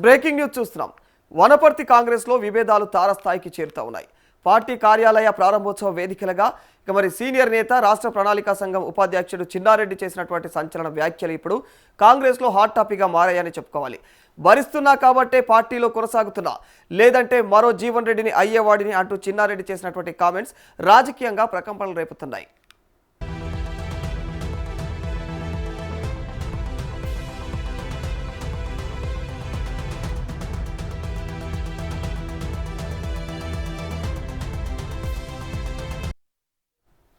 Breaking news చూస్తున్నాం. వనపర్తి కాంగ్రెస్ లో విభేదాలు తారస్థాయికి చేరుతా ఉన్నాయి. పార్టీ కార్యాలయ ప్రారంభోత్సవ వేదికలుగా మరి సీనియర్ నేత రాష్ట్ర ప్రణాళికా సంఘం ఉపాధ్యక్షుడు చిన్నారెడ్డి చేసినటువంటి సంచలన వ్యాఖ్యలు ఇప్పుడు కాంగ్రెస్ లో హాట్ టాపిక్ గా మారాయని చెప్పుకోవాలి. భరిస్తున్నా కాబట్టే పార్టీలో కొనసాగుతున్నా, లేదంటే మరో జీవన్ రెడ్డిని అయ్యేవాడిని అంటూ చిన్నారెడ్డి చేసినటువంటి కామెంట్స్ రాజకీయంగా ప్రకంపనలు రేపుతున్నాయి.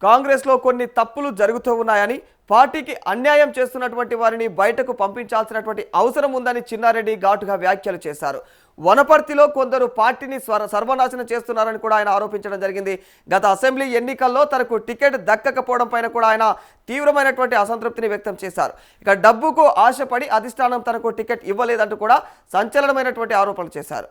కాంగ్రెస్లో కొన్ని తప్పులు జరుగుతూ ఉన్నాయని, పార్టీకి అన్యాయం చేస్తున్నటువంటి వారిని బయటకు పంపించాల్సినటువంటి అవసరం ఉందని చిన్నారెడ్డి ఘాటుగా వ్యాఖ్యలు చేశారు. వనపర్తిలో కొందరు పార్టీని సర్వనాశనం చేస్తున్నారని కూడా ఆయన ఆరోపించడం జరిగింది. గత అసెంబ్లీ ఎన్నికల్లో తనకు టికెట్ దక్కకపోవడం పైన కూడా ఆయన తీవ్రమైనటువంటి అసంతృప్తిని వ్యక్తం చేశారు. ఇక డబ్బుకు ఆశపడి అధిష్టానం తనకు టికెట్ ఇవ్వలేదంటూ కూడా సంచలనమైనటువంటి ఆరోపణలు చేశారు.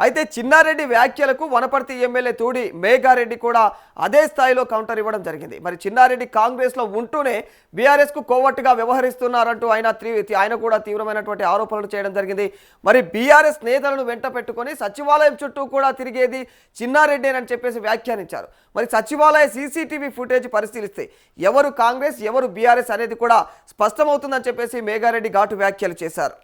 అయితే చిన్నారెడ్డి వ్యాఖ్యలకు వనపర్తి ఎమ్మెల్యే తూడి మేఘారెడ్డి కూడా అదే స్థాయిలో కౌంటర్ ఇవ్వడం జరిగింది. మరి చిన్నారెడ్డి కాంగ్రెస్లో ఉంటూనే బీఆర్ఎస్కు కోవట్టుగా వ్యవహరిస్తున్నారంటూ ఆయన కూడా తీవ్రమైనటువంటి ఆరోపణలు చేయడం జరిగింది. మరి బీఆర్ఎస్ నేతలను వెంట పెట్టుకొని సచివాలయం చుట్టూ కూడా తిరిగేది చిన్నారెడ్డేనని చెప్పేసి వ్యాఖ్యానించారు. మరి సచివాలయ సీసీటీవీ ఫుటేజ్ పరిశీలిస్తే ఎవరు కాంగ్రెస్ ఎవరు బీఆర్ఎస్ అనేది కూడా స్పష్టమవుతుందని చెప్పేసి మేఘారెడ్డి ఘాటు వ్యాఖ్యలు చేశారు.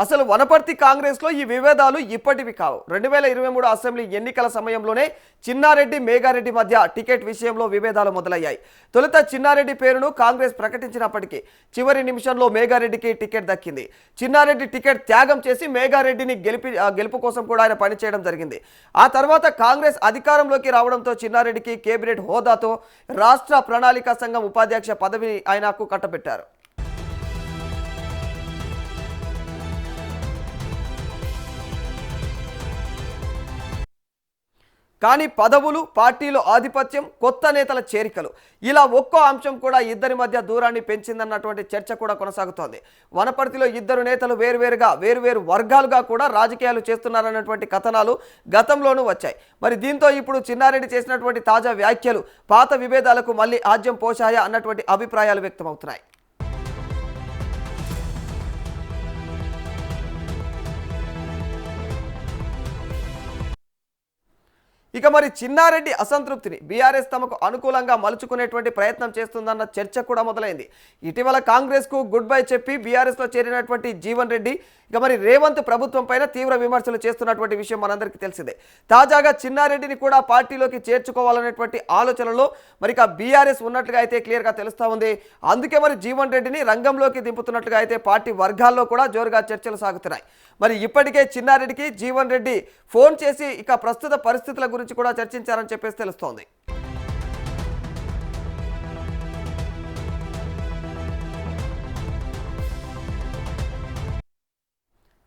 అసలు వనపర్తి కాంగ్రెస్లో ఈ విభేదాలు ఇప్పటివి కావు. 2023 అసెంబ్లీ ఎన్నికల సమయంలోనే చిన్నారెడ్డి మేఘారెడ్డి మధ్య టికెట్ విషయంలో విభేదాలు మొదలయ్యాయి. తొలుత చిన్నారెడ్డి పేరును కాంగ్రెస్ ప్రకటించినప్పటికీ చివరి నిమిషంలో మేఘారెడ్డికి టికెట్ దక్కింది. చిన్నారెడ్డి టికెట్ త్యాగం చేసి మేఘారెడ్డిని గెలుపు కోసం కూడా ఆయన పనిచేయడం జరిగింది. ఆ తర్వాత కాంగ్రెస్ అధికారంలోకి రావడంతో చిన్నారెడ్డికి కేబినెట్ హోదాతో రాష్ట్ర ప్రణాళికా సంఘం ఉపాధ్యక్ష పదవిని ఆయనకు కట్టబెట్టారు. కానీ పదవులు, పార్టీలో ఆధిపత్యం, కొత్త నేతల చేరికలు ఇలా ఒక్కో అంశం కూడా ఇద్దరి మధ్య దూరాన్ని పెంచిందన్నటువంటి చర్చ కూడా కొనసాగుతోంది. వనపర్తిలో ఇద్దరు నేతలు వేరువేరు వర్గాలుగా కూడా రాజకీయాలు చేస్తున్నారన్నటువంటి కథనాలు గతంలోనూ వచ్చాయి. మరి దీంతో ఇప్పుడు చిన్నారెడ్డి చేసినటువంటి తాజా వ్యాఖ్యలు పాత విభేదాలకు మళ్ళీ ఆజ్యం పోశాయా అన్నటువంటి అభిప్రాయాలు వ్యక్తమవుతున్నాయి. ఇక మరి చిన్నారెడ్డి అసంతృప్తిని బీఆర్ఎస్ తమకు అనుకూలంగా మలుచుకునేటువంటి ప్రయత్నం చేస్తుందన్న చర్చ కూడా మొదలైంది. ఇటీవల కాంగ్రెస్కు గుడ్ బై చెప్పి బీఆర్ఎస్లో చేరినటువంటి జీవన్ రెడ్డి ఇక మరి రేవంత్ ప్రభుత్వం పైన తీవ్ర విమర్శలు చేస్తున్నటువంటి విషయం మనందరికీ తెలిసిందే. తాజాగా చిన్నారెడ్డిని కూడా పార్టీలోకి చేర్చుకోవాలనేటువంటి ఆలోచనలో మరి ఇక బీఆర్ఎస్ ఉన్నట్లుగా అయితే క్లియర్గా తెలుస్తూ ఉంది. అందుకే మరి జీవన్ రెడ్డిని రంగంలోకి దింపుతున్నట్లుగా అయితే పార్టీ వర్గాల్లో కూడా జోరుగా చర్చలు సాగుతున్నాయి. మరి ఇప్పటికే చిన్నారెడ్డికి జీవన్ రెడ్డి ఫోన్ చేసి ఇక ప్రస్తుత పరిస్థితుల గురించి కూడా చర్చించారని చెప్పేసి తెలుస్తోంది.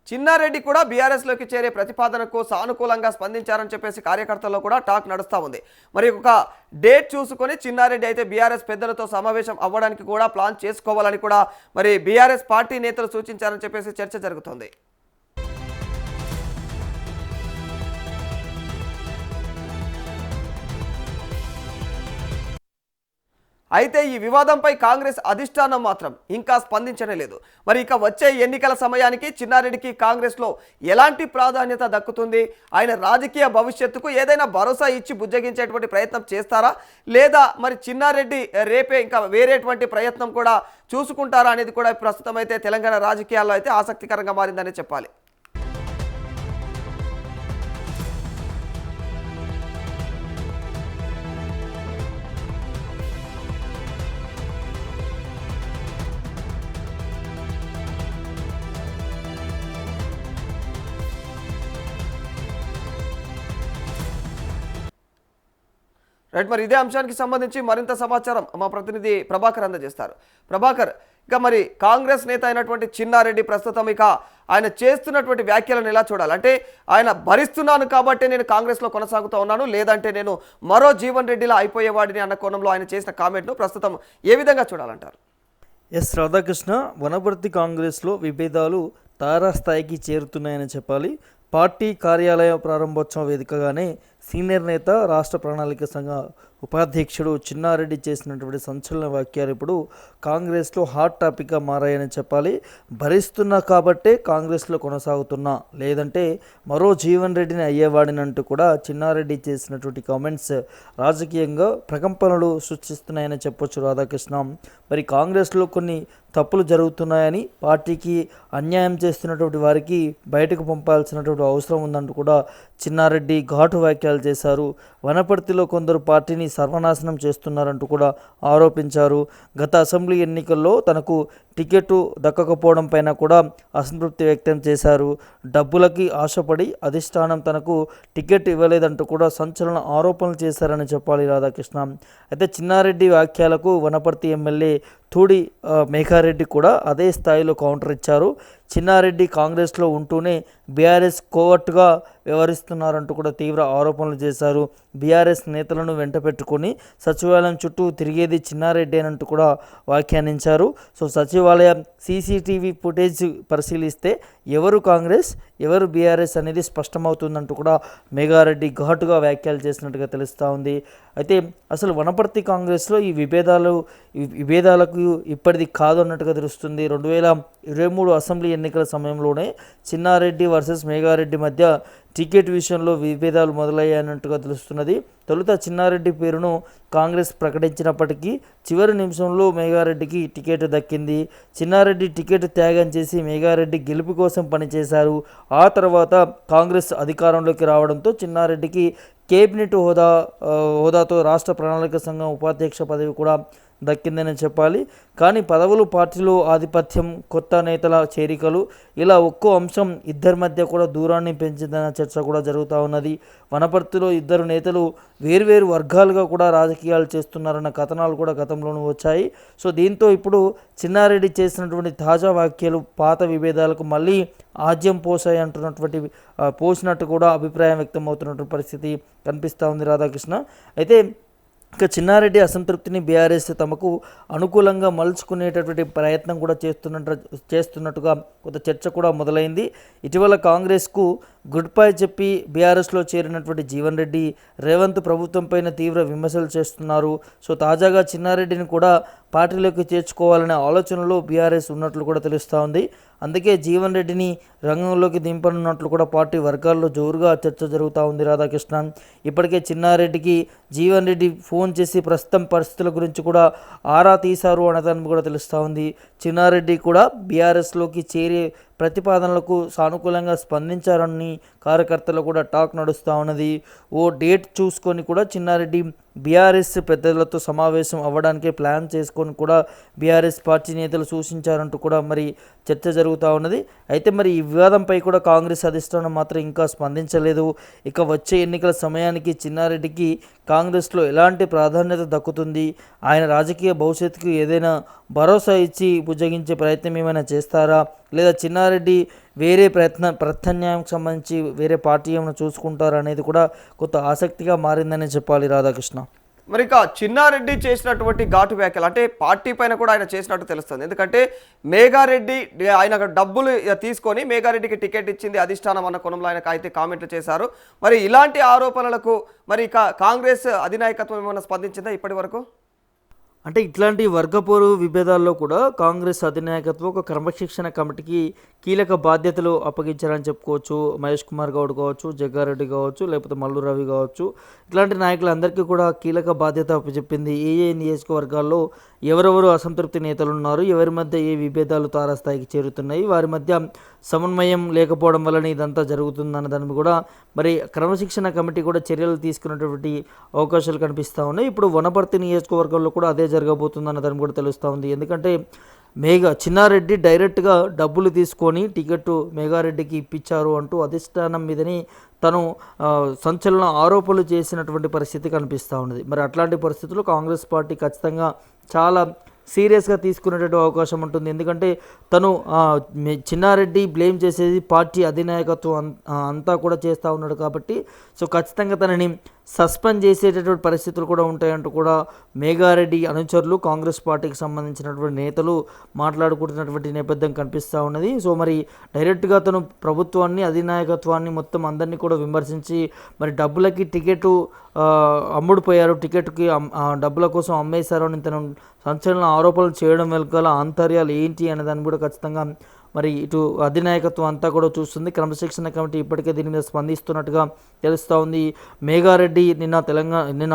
చిన్నారెడ్డి కూడా బీఆర్ఎస్లోకి చేరే ప్రతిపాదనకు సానుకూలంగా స్పందించారని చెప్పేసి కార్యకర్తల్లో కూడా టాక్ నడుస్తూ ఉంది. మరి ఒక డేట్ చూసుకొని చిన్నారెడ్డి అయితే బీఆర్ఎస్ పెద్దలతో సమావేశం అవ్వడానికి కూడా ప్లాన్ చేసుకోవాలని కూడా మరి బీఆర్ఎస్ పార్టీ నేతలు సూచించారని చెప్పేసి చర్చ జరుగుతోంది. అయితే ఈ వివాదంపై కాంగ్రెస్ అధిష్టానం మాత్రం ఇంకా స్పందించనే లేదు. మరి ఇక వచ్చే ఎన్నికల సమయానికి చిన్నారెడ్డికి కాంగ్రెస్లో ఎలాంటి ప్రాధాన్యత దక్కుతుంది, ఆయన రాజకీయ భవిష్యత్తుకు ఏదైనా భరోసా ఇచ్చి బుజ్జగించేటువంటి ప్రయత్నం చేస్తారా, లేదా మరి చిన్నారెడ్డి రేపే ఇంకా వేరేటువంటి ప్రయత్నం కూడా చూసుకుంటారా అనేది కూడా ప్రస్తుతం అయితే తెలంగాణ రాజకీయాల్లో అయితే ఆసక్తికరంగా మారిందని చెప్పాలి. రైట్, మరి ఇదే అంశానికి సంబంధించి మరింత సమాచారం మా ప్రతినిధి ప్రభాకర్ అందజేస్తారు. ప్రభాకర్, ఇక మరి కాంగ్రెస్ నేత అయినటువంటి చిన్నారెడ్డి ప్రస్తుతం ఇక ఆయన చేస్తున్నటువంటి వ్యాఖ్యలను ఎలా చూడాలి? అంటే ఆయన భరిస్తున్నాను కాబట్టి నేను కాంగ్రెస్లో కొనసాగుతూ ఉన్నాను, లేదంటే నేను మరో జీవన్ రెడ్డిలా అయిపోయేవాడిని అన్న కోణంలో ఆయన చేసిన కామెంట్ను ప్రస్తుతం ఏ విధంగా చూడాలంటారు? ఎస్ రాధాకృష్ణ, వనపర్తి కాంగ్రెస్లో విభేదాలు తారాస్థాయికి చేరుతున్నాయని చెప్పాలి. పార్టీ కార్యాలయ ప్రారంభోత్సవ వేదికగానే సీనియర్ నేత, రాష్ట్ర ప్రణాళిక సంఘ ఉపాధ్యక్షుడు చిన్నారెడ్డి చేసినటువంటి సంచలన వ్యాఖ్యలు ఇప్పుడు కాంగ్రెస్లో హాట్ టాపిక్గా మారాయని చెప్పాలి. భరిస్తున్నా కాబట్టే కాంగ్రెస్లో కొనసాగుతున్నా, లేదంటే మరో జీవన్ రెడ్డిని అయ్యేవాడినంటూ కూడా చిన్నారెడ్డి చేసినటువంటి కామెంట్స్ రాజకీయంగా ప్రకంపనలు సృష్టిస్తున్నాయని చెప్పొచ్చు రాధాకృష్ణ. మరి కాంగ్రెస్లో కొన్ని తప్పులు జరుగుతున్నాయని, పార్టీకి అన్యాయం చేస్తున్నటువంటి వారికి బయటకు పంపాల్సినటువంటి అవసరం ఉందంటూ కూడా చిన్నారెడ్డి ఘాటు వ్యాఖ్యలు చేశారు. వనపర్తిలో కొందరు పార్టీని సర్వనాశనం చేస్తున్నారంటూ కూడా ఆరోపించారు. గత అసెంబ్లీ ఎన్నికల్లో తనకు టికెట్ దక్కకపోవడం పైన కూడా అసంతృప్తి వ్యక్తం చేశారు. డబ్బులకి ఆశపడి అధిష్టానం తనకు టికెట్ ఇవ్వలేదంటూ కూడా సంచలన ఆరోపణలు చేశారని చెప్పాలి రాధాకృష్ణ. అయితే చిన్నారెడ్డి వ్యాఖ్యలకు వనపర్తి ఎమ్మెల్యే తూడి మేఘారెడ్డి కూడా అదే స్థాయిలో కౌంటర్ ఇచ్చారు. చిన్నారెడ్డి కాంగ్రెస్లో ఉంటూనే బీఆర్ఎస్ కోవర్టుగా వ్యవహరిస్తున్నారంటూ కూడా తీవ్ర ఆరోపణలు చేశారు. బీఆర్ఎస్ నేతలను వెంట పెట్టుకొని సచివాలయం చుట్టూ తిరిగేది చిన్నారెడ్డి అనంటూ కూడా వ్యాఖ్యానించారు. సో సచివాలయ సీసీటీవీ ఫుటేజ్ పరిశీలిస్తే ఎవరు కాంగ్రెస్, ఎవరు బీఆర్ఎస్ అనేది స్పష్టమవుతుందంటూ కూడా మేఘారెడ్డి ఘాటుగా వ్యాఖ్యలు చేసినట్టుగా తెలుస్తూ ఉంది. అయితే అసలు వనపర్తి కాంగ్రెస్లో ఈ విభేదాలకు ఇప్పటిది కాదు అన్నట్టుగా తెలుస్తుంది. 2023 అసెంబ్లీ ఎన్నికల సమయంలోనే చిన్నారెడ్డి వర్సెస్ మేఘారెడ్డి మధ్య టికెట్ విషయంలో విభేదాలు మొదలయ్యాయన్నట్టుగా తెలుస్తున్నది. తొలుత చిన్నారెడ్డి పేరును కాంగ్రెస్ ప్రకటించినప్పటికీ చివరి నిమిషంలో మేఘారెడ్డికి టికెట్ దక్కింది. చిన్నారెడ్డి టికెట్ త్యాగం చేసి మేఘారెడ్డి గెలుపు కోసం పనిచేశారు. ఆ తర్వాత కాంగ్రెస్ అధికారంలోకి రావడంతో చిన్నారెడ్డికి కేబినెట్ హోదాతో రాష్ట్ర ప్రణాళిక సంఘం ఉపాధ్యక్ష పదవి కూడా దక్కిందని చెప్పాలి. కానీ పదవులు, పార్టీలో ఆధిపత్యం, కొత్త నేతల చేరికలు, ఇలా ఒక్కో అంశం ఇద్దరి మధ్య కూడా దూరాన్ని పెంచిందన్న చర్చ కూడా జరుగుతూ ఉన్నది. వనపర్తిలో ఇద్దరు నేతలు వేర్వేరు వర్గాలుగా కూడా రాజకీయాలు చేస్తున్నారన్న కథనాలు కూడా గతంలోనూ వచ్చాయి. సో దీంతో ఇప్పుడు చిన్నారెడ్డి చేసినటువంటి తాజా వ్యాఖ్యలు పాత విభేదాలకు మళ్ళీ ఆజ్యం పోసినట్టు కూడా అభిప్రాయం వ్యక్తం అవుతున్నటువంటి పరిస్థితి కనిపిస్తూ ఉంది రాధాకృష్ణ. అయితే ఇక చిన్నారెడ్డి అసంతృప్తిని బీఆర్ఎస్ తమకు అనుకూలంగా మలుచుకునేటటువంటి ప్రయత్నం కూడా చేస్తున్నట్టుగా కొంత చర్చ కూడా మొదలైంది. ఇటీవల కాంగ్రెస్కు గుడ్ బై చెప్పి బీఆర్ఎస్లో చేరినటువంటి జీవన్ రెడ్డి రేవంత్ ప్రభుత్వం పైన తీవ్ర విమర్శలు చేస్తున్నారు. సో తాజాగా చిన్నారెడ్డిని కూడా పార్టీలోకి చేర్చుకోవాలనే ఆలోచనలో బీఆర్ఎస్ ఉన్నట్లు కూడా తెలుస్తూ ఉంది. అందుకే జీవన్ రెడ్డిని రంగంలోకి దింపనున్నట్లు కూడా పార్టీ వర్గాల్లో జోరుగా చర్చ జరుగుతూ ఉంది రాధాకృష్ణ. ఇప్పటికే చిన్నారెడ్డికి జీవన్ రెడ్డి ఫోన్ చేసి ప్రస్తుతం పరిస్థితుల గురించి కూడా ఆరా తీశారు అన్నదాన్ని కూడా తెలుస్తూ ఉంది. చిన్నారెడ్డి కూడా బీఆర్ఎస్లోకి చేరే ప్రతిపాదనలకు సానుకూలంగా స్పందించారని కార్యకర్తలు కూడా టాక్ నడుస్తూ ఉన్నది. ఓ డేట్ చూసుకొని కూడా చిన్నారెడ్డి బీఆర్ఎస్ పెద్దలతో సమావేశం అవ్వడానికే ప్లాన్ చేసుకొని కూడా బీఆర్ఎస్ పార్టీ నేతలు సూచించారంటూ కూడా మరి చర్చ జరుగుతూ ఉన్నది. అయితే మరి ఈ వివాదంపై కూడా కాంగ్రెస్ అధిష్టానం మాత్రం ఇంకా స్పందించలేదు. ఇక వచ్చే ఎన్నికల సమయానికి చిన్నారెడ్డికి కాంగ్రెస్లో ఎలాంటి ప్రాధాన్యత దక్కుతుంది, ఆయన రాజకీయ భవిష్యత్తుకు ఏదైనా భరోసా ఇచ్చి బుజ్జగించే ప్రయత్నం ఏమైనా చేస్తారా, లేదా చిన్నారెడ్డి వేరే ప్రత్యామ్నాయానికి సంబంధించి వేరే పార్టీ ఏమైనా చూసుకుంటారా అనేది కూడా కొంత ఆసక్తిగా మారిందని చెప్పాలి రాధాకృష్ణ. మరి ఇక చిన్నారెడ్డి చేసినటువంటి ఘాటు వ్యాఖ్యలు అంటే పార్టీ పైన కూడా ఆయన చేసినట్టు తెలుస్తుంది. ఎందుకంటే మేఘారెడ్డి ఆయన డబ్బులు తీసుకొని మేఘారెడ్డికి టికెట్ ఇచ్చింది అధిష్టానం అన్న కోణంలో ఆయనకు అయితే కామెంట్లు చేశారు. మరి ఇలాంటి ఆరోపణలకు మరి ఇక కాంగ్రెస్ అధినాయకత్వం ఏమైనా స్పందించిందా ఇప్పటి వరకు? అంటే ఇట్లాంటి వర్గపోరు విభేదాల్లో కూడా కాంగ్రెస్ అధినాయకత్వం ఒక క్రమశిక్షణ కమిటీకి కీలక బాధ్యతలు అప్పగించారని చెప్పుకోవచ్చు. మహేష్ కుమార్ గౌడ్ కావచ్చు, జగ్గారెడ్డి కావచ్చు, లేకపోతే మల్లు రవి కావచ్చు, ఇట్లాంటి నాయకులందరికీ కూడా కీలక బాధ్యత అప్పచెప్పింది. ఏ నియోజకవర్గాల్లో ఎవరెవరు అసంతృప్తి నేతలు ఉన్నారు, ఎవరి మధ్య ఏ విభేదాలు తారాస్థాయికి చేరుతున్నాయి, వారి మధ్య సమన్వయం లేకపోవడం వలన ఇదంతా జరుగుతుందన్న దాన్ని కూడా మరి క్రమశిక్షణ కమిటీ కూడా చర్యలు తీసుకున్నటువంటి అవకాశాలు కనిపిస్తూ ఉన్నాయి. ఇప్పుడు వనపర్తి నియోజకవర్గంలో కూడా అదే జరగబోతుందన్న దాన్ని కూడా తెలుస్తూ ఉంది. ఎందుకంటే చిన్నారెడ్డి డైరెక్ట్గా డబ్బులు తీసుకొని టికెట్ మేఘారెడ్డికి ఇప్పించారు అంటూ అధిష్టానం మీదని తను సంచలన ఆరోపణలు చేసినటువంటి పరిస్థితి కనిపిస్తూ ఉన్నది. మరి అట్లాంటి పరిస్థితుల్లో కాంగ్రెస్ పార్టీ ఖచ్చితంగా చాలా సీరియస్గా తీసుకునేటటువంటి అవకాశం ఉంటుంది. ఎందుకంటే తను చిన్నారెడ్డి బ్లేమ్ చేసేది పార్టీ అధినాయకత్వం అంతా కూడా చేస్తూ ఉన్నాడు కాబట్టి సో ఖచ్చితంగా తనని సస్పెండ్ చేసేటటువంటి పరిస్థితులు కూడా ఉంటాయంటూ కూడా మేఘారెడ్డి అనుచరులు కాంగ్రెస్ పార్టీకి సంబంధించినటువంటి నేతలు మాట్లాడుకుంటున్నటువంటి నేపథ్యం కనిపిస్తూ ఉన్నది. సో మరి డైరెక్ట్గా తను ప్రభుత్వాన్ని అధినాయకత్వాన్ని మొత్తం అందరినీ కూడా విమర్శించి మరి డబ్బులకి టికెట్ అమ్ముడుపోయారు, టికెట్కి డబ్బుల కోసం అమ్మేశారు అని తను సంచలన ఆరోపణలు చేయడం వెనుకాల ఆంతర్యాలు ఏంటి అనే దాన్ని కూడా ఖచ్చితంగా మరి ఇటు అధినాయకత్వం అంతా కూడా చూస్తుంది. క్రమశిక్షణ కమిటీ ఇప్పటికే దీని మీద స్పందిస్తున్నట్టుగా తెలుస్తూ ఉంది. మేఘారెడ్డి నిన్న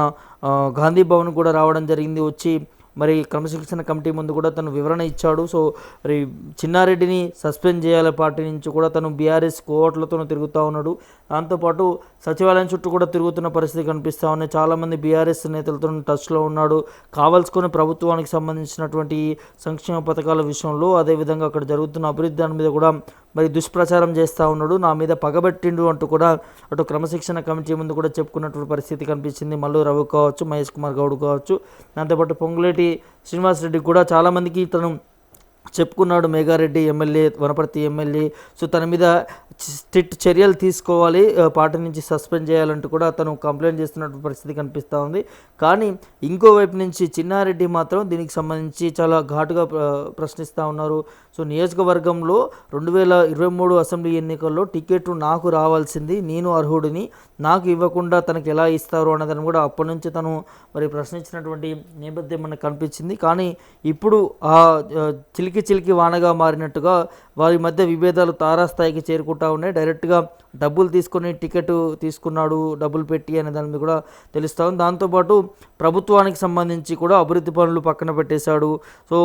గాంధీ భవన్ కూడా రావడం జరిగింది. వచ్చి మరి క్రమశిక్షణ కమిటీ ముందు కూడా తను వివరణ ఇచ్చాడు. సో మరి చిన్నారెడ్డిని సస్పెండ్ చేయాలి పార్టీ నుంచి కూడా తను బీఆర్ఎస్ కోవట్లతో తిరుగుతూ ఉన్నాడు. దాంతోపాటు సచివాలయం చుట్టూ కూడా తిరుగుతున్న పరిస్థితి కనిపిస్తూ ఉన్నాయి. చాలామంది బీఆర్ఎస్ నేతలతో టచ్లో ఉన్నాడు. కావాల్సుకుని ప్రభుత్వానికి సంబంధించినటువంటి సంక్షేమ పథకాల విషయంలో, అదేవిధంగా అక్కడ జరుగుతున్న అభివృద్ధి దాని మీద కూడా మరి దుష్ప్రచారం చేస్తూ ఉన్నాడు. నా మీద పగబెట్టిండు అంటూ కూడా అటు క్రమశిక్షణ కమిటీ ముందు కూడా చెప్పుకున్నటువంటి పరిస్థితి కనిపించింది. మల్లు రవి కావచ్చు, మహేష్ కుమార్ గౌడ్ కావచ్చు, దాంతోపాటు పొంగులేటి శ్రీనివాసరెడ్డి కూడా చాలామందికి తను చెప్పుకున్నాడు. Megha Reddy MLA, Wanaparthy MLA, so తన మీద చర్యలు తీసుకోవాలి, పార్టీ నుంచి సస్పెండ్ చేయాలంటూ కూడా తను కంప్లైంట్ చేస్తున్నటువంటి పరిస్థితి కనిపిస్తూ ఉంది. కానీ ఇంకోవైపు నుంచి చిన్నారెడ్డి మాత్రం దీనికి సంబంధించి చాలా ఘాటుగా ప్రశ్నిస్తూ ఉన్నారు. సో నియోజకవర్గంలో 2023 అసెంబ్లీ ఎన్నికల్లో టికెట్ నాకు రావాల్సింది, నేను అర్హుడిని, నాకు ఇవ్వకుండా తనకు ఎలా ఇస్తారు అన్నదని కూడా అప్పటి నుంచి తను మరి ప్రశ్నించినటువంటి నేపథ్యం మనకు కనిపించింది. కానీ ఇప్పుడు ఆ చిలికి వానగా మారినట్టుగా వారి మధ్య విభేదాలు తారాస్థాయికి చేరుకుంటా ఉన్నాయి. డైరెక్ట్గా డబ్బులు తీసుకొని టికెట్ తీసుకున్నాడు, డబ్బులు పెట్టి అనే దాని మీద కూడా తెలుస్తూ ఉంది. దాంతోపాటు ప్రభుత్వానికి సంబంధించి కూడా అభివృద్ధి పనులు పక్కన పెట్టేశాడు. సో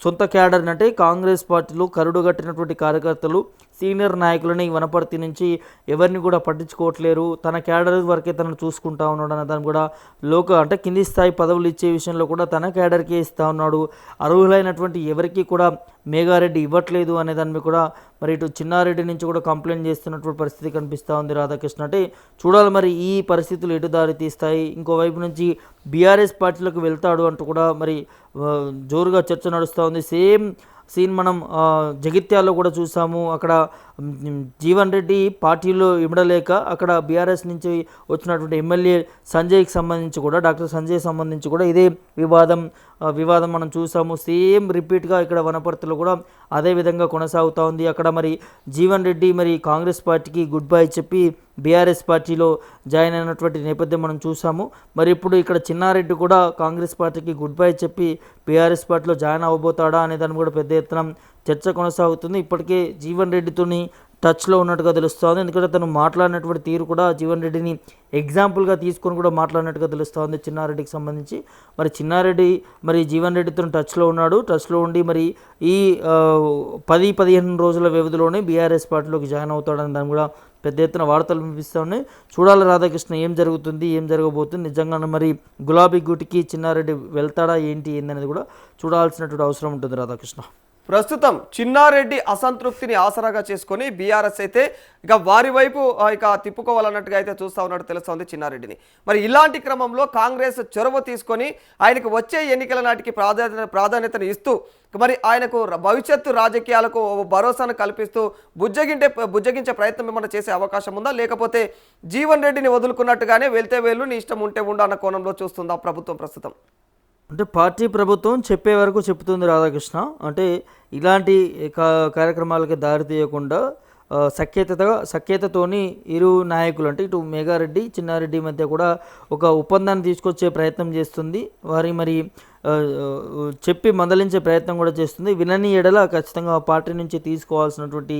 సొంత క్యాడర్ అంటే కాంగ్రెస్ పార్టీలో కరుడుగట్టినటువంటి కార్యకర్తలు, సీనియర్ నాయకులని వనపర్తి నుంచి ఎవరిని కూడా పట్టించుకోవట్లేరు, తన క్యాడర్ వరకే తనను చూసుకుంటా ఉన్నాడు అనే దాన్ని కూడా అంటే కింది స్థాయి పదవులు ఇచ్చే విషయంలో కూడా తన క్యాడర్కే ఇస్తూ ఉన్నాడు. అర్హులైనటువంటి ఎవరికి కూడా మేఘారెడ్డి ఇవ్వట్లేదు అనే దాని మీద కూడా మరి ఇటు చిన్నారెడ్డి నుంచి కూడా కంప్లైంట్ చేస్తున్నటువంటి పరిస్థితి కనిపిస్తూ ఉంది రాధాకృష్ణ. అంటే చూడాలి మరి ఈ పరిస్థితులు ఎటు దారి తీస్తాయి. ఇంకోవైపు నుంచి బీఆర్ఎస్ పార్టీలోకి వెళ్తాడు అంటూ కూడా మరి జోరుగా చర్చ నడుస్తూ ఉంది. సేమ్ సీన్ మనం జగిత్యాల్లో కూడా చూసాము. అక్కడ జీవన్ రెడ్డి పార్టీలో ఇమడలేక అక్కడ బీఆర్ఎస్ నుంచి వచ్చినటువంటి ఎమ్మెల్యే సంజయ్కి సంబంధించి కూడా, డాక్టర్ సంజయ్ సంబంధించి కూడా ఇదే వివాదం మనం చూసాము. సేమ్ రిపీట్గా ఇక్కడ వనపర్తిలో కూడా అదే విధంగా కొనసాగుతూ ఉంది. అక్కడ మరి జీవన్ రెడ్డి మరి కాంగ్రెస్ పార్టీకి గుడ్ బై చెప్పి బీఆర్ఎస్ పార్టీలో జాయిన్ అయినటువంటి నేపథ్యం మనం చూసాము. మరి ఇప్పుడు ఇక్కడ చిన్నారెడ్డి కూడా కాంగ్రెస్ పార్టీకి గుడ్ బై చెప్పి బీఆర్ఎస్ పార్టీలో జాయిన్ అవ్వబోతాడా అనే దాన్ని కూడా పెద్ద ఎత్తున చర్చ కొనసాగుతుంది. ఇప్పటికే జీవన్ రెడ్డితోని టచ్లో ఉన్నట్టుగా తెలుస్తోంది. ఎందుకంటే తను మాట్లాడినటువంటి తీరు కూడా జీవన్ రెడ్డిని ఎగ్జాంపుల్గా తీసుకొని కూడా మాట్లాడినట్టుగా తెలుస్తోంది చిన్నారెడ్డికి సంబంధించి. మరి చిన్నారెడ్డి మరి జీవన్ రెడ్డితో టచ్లో ఉన్నాడు. టచ్లో ఉండి మరి ఈ 10-15 రోజుల వ్యవధిలోనే బీఆర్ఎస్ పార్టీలోకి జాయిన్ అవుతాడని దాన్ని కూడా పెద్ద ఎత్తున వార్తలు వినిపిస్తూ ఉన్నాయి. చూడాలి రాధాకృష్ణ ఏం జరుగుతుంది, ఏం జరగబోతుంది. నిజంగానే మరి గులాబీ గూటికి చిన్నారెడ్డి వెళ్తాడా ఏందనేది కూడా చూడాల్సినటువంటి అవసరం ఉంటుంది రాధాకృష్ణ. ప్రస్తుతం చిన్నారెడ్డి అసంతృప్తిని ఆసరాగా చేసుకొని బీఆర్ఎస్ అయితే ఇక వారి వైపు ఇక తిప్పుకోవాలన్నట్టుగా అయితే చూస్తూ ఉన్నట్టు తెలుస్తోంది చిన్నారెడ్డిని. మరి ఇలాంటి క్రమంలో కాంగ్రెస్ చొరవ తీసుకొని ఆయనకు వచ్చే ఎన్నికల నాటికి ప్రాధాన్యతను ఇస్తూ మరి ఆయనకు భవిష్యత్తు రాజకీయాలకు భరోసాను కల్పిస్తూ బుజ్జగించే ప్రయత్నం ఏమన్నా చేసే అవకాశం ఉందా, లేకపోతే జీవన్ రెడ్డిని వదులుకున్నట్టుగానే వెళ్తే వేళ్ళు నీ ఇష్టం ఉంటే ఉండు అన్న కోణంలో చూస్తుందా ప్రభుత్వం ప్రస్తుతం? అంటే పార్టీ ప్రభుత్వం చెప్పే వరకు చెప్తుంది రాధాకృష్ణ. అంటే ఇలాంటి కార్యక్రమాలకి దారి తీయకుండా సఖ్యతతోని ఇరు నాయకులు అంటే ఇటు మేఘారెడ్డి చిన్నారెడ్డి మధ్య కూడా ఒక ఒప్పందాన్ని తీసుకొచ్చే ప్రయత్నం చేస్తుంది. వారి మరి చెప్పి మందలించే ప్రయత్నం కూడా చేస్తుంది. వినని ఎడల ఖచ్చితంగా పార్టీ నుంచి తీసుకోవాల్సినటువంటి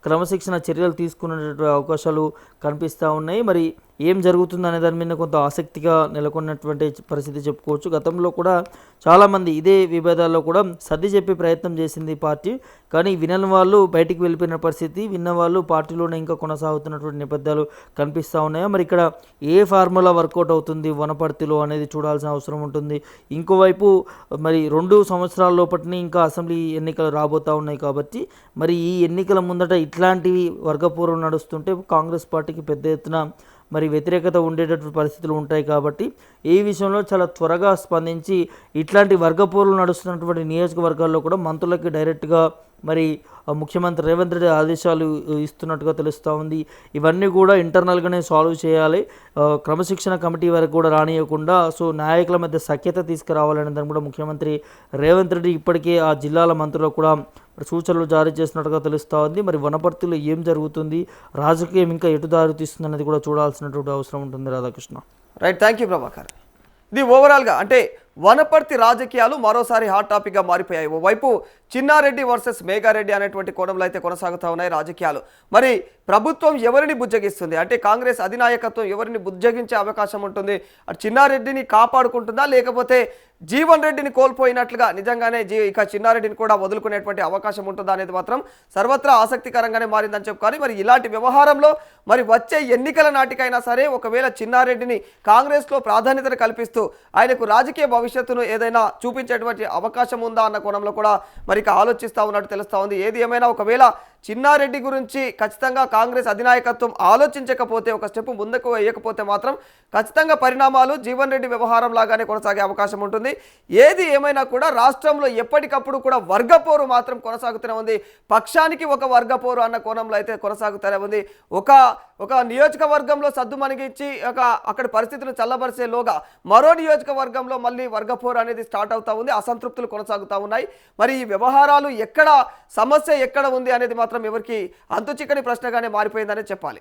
క్రమశిక్షణ చర్యలు తీసుకునేటువంటి అవకాశాలు కనిపిస్తూ ఉన్నాయి. మరి ఏం జరుగుతుందనే దాని మీద కొంత ఆసక్తిగా నెలకొన్నటువంటి పరిస్థితి చెప్పుకోవచ్చు. గతంలో కూడా చాలామంది ఇదే విభేదాల్లో కూడా సర్ది చెప్పే ప్రయత్నం చేసింది పార్టీ. కానీ వినని వాళ్ళు బయటికి వెళ్ళిపోయిన పరిస్థితి, విన్న వాళ్ళు పార్టీలోనే ఇంకా కొనసాగుతున్నటువంటి నేపథ్యాలు కనిపిస్తూ ఉన్నాయా? మరి ఇక్కడ ఏ ఫార్ములా వర్కౌట్ అవుతుంది వనపర్తిలో అనేది చూడాల్సిన అవసరం ఉంటుంది. ఇంకోవైపు మరి 2 సంవత్సరాల లోపటిని ఇంకా అసెంబ్లీ ఎన్నికలు రాబోతూ ఉన్నాయి కాబట్టి మరి ఈ ఎన్నికల ముందట ఇట్లాంటివి వర్గపోరు నడుస్తుంటే కాంగ్రెస్ పార్టీకి పెద్ద ఎత్తున మరి వ్యతిరేకత ఉండేటటువంటి పరిస్థితులు ఉంటాయి. కాబట్టి ఈ విషయంలో చాలా త్వరగా స్పందించి ఇట్లాంటి వర్గపోరులు నడుస్తున్నటువంటి నియోజకవర్గాల్లో కూడా మంత్రులకి డైరెక్ట్గా మరి ముఖ్యమంత్రి రేవంత్ రెడ్డి ఆదేశాలు ఇస్తున్నట్టుగా తెలుస్తూ ఉంది. ఇవన్నీ కూడా ఇంటర్నల్గానే సాల్వ్ చేయాలి, క్రమశిక్షణ కమిటీ వరకు కూడా రానియకుండా సో నాయకుల మధ్య సఖ్యత తీసుకురావాలనే దాన్ని కూడా ముఖ్యమంత్రి రేవంత్ రెడ్డి ఇప్పటికే ఆ జిల్లాల మంత్రులకు కూడా సూచనలు జారీ చేసినట్టుగా తెలుస్తూ ఉంది. మరి వనపర్తిలో ఏం జరుగుతుంది, రాజకీయం ఇంకా ఎటు దారి తీస్తుంది అనేది కూడా చూడాల్సినటువంటి అవసరం ఉంటుంది. Radhakrishna. Right, thank you Prabhakar. ఇది ఓవరాల్గా అంటే వనపర్తి రాజకీయాలు మరోసారి హాట్ టాపిక్గా మారిపోయాయి. ఓవైపు చిన్నారెడ్డి వర్సెస్ మేఘారెడ్డి అనేటువంటి కోణంలో అయితే కొనసాగుతూ ఉన్నాయి రాజకీయాలు. మరి ప్రభుత్వం ఎవరిని బుజ్జగిస్తుంది అంటే కాంగ్రెస్ అధినాయకత్వం ఎవరిని బుజ్జగించే అవకాశం ఉంటుంది? అటు చిన్నారెడ్డిని కాపాడుకుంటుందా, లేకపోతే జీవన్ రెడ్డిని కోల్పోయినట్లుగా నిజంగానే ఇక చిన్నారెడ్డిని కూడా వదులుకునేటువంటి అవకాశం ఉంటుందా అనేది మాత్రం సర్వత్రా ఆసక్తికరంగానే మారిందని చెప్పుకోవాలి. మరి ఇలాంటి వ్యవహారంలో మరి వచ్చే ఎన్నికల నాటికైనా సరే ఒకవేళ చిన్నారెడ్డిని కాంగ్రెస్లో ప్రాధాన్యతను కల్పిస్తూ ఆయనకు రాజకీయ భవిష్యత్తును ఏదైనా చూపించేటువంటి అవకాశం ఉందా అన్న కోణంలో కూడా మరి ఆలోచిస్తూ ఉన్నట్టు తెలుస్తూ ఉంది. ఏది ఏమైనా ఒకవేళ చిన్నారెడ్డి గురించి ఖచ్చితంగా కాంగ్రెస్ అధినాయకత్వం ఆలోచించకపోతే, ఒక స్టెప్ ముందుకు వేయకపోతే మాత్రం ఖచ్చితంగా పరిణామాలు జీవన్ రెడ్డి వ్యవహారం లాగానే కొనసాగే అవకాశం ఉంటుంది. ఏది ఏమైనా కూడా రాష్ట్రంలో ఎప్పటికప్పుడు కూడా వర్గపోరు మాత్రం కొనసాగుతూనే ఉంది. పక్షానికి ఒక వర్గపోరు అన్న కోణంలో అయితే కొనసాగుతూనే ఉంది. ఒక నియోజకవర్గంలో సద్దుమణిగించి అక్కడి పరిస్థితులు చల్లబరిచేలోగా మరో నియోజకవర్గంలో మళ్ళీ వర్గపోరు అనేది స్టార్ట్ అవుతా ఉంది. అసంతృప్తులు కొనసాగుతూ ఉన్నాయి. మరి ఈ వ్యవహారాలు ఎక్కడ సమస్య ఎక్కడ ఉంది అనేది మాత్రం ఎవరికి అంతుచిక్కని ప్రశ్నగానే మారిపోయిందనే చెప్పాలి.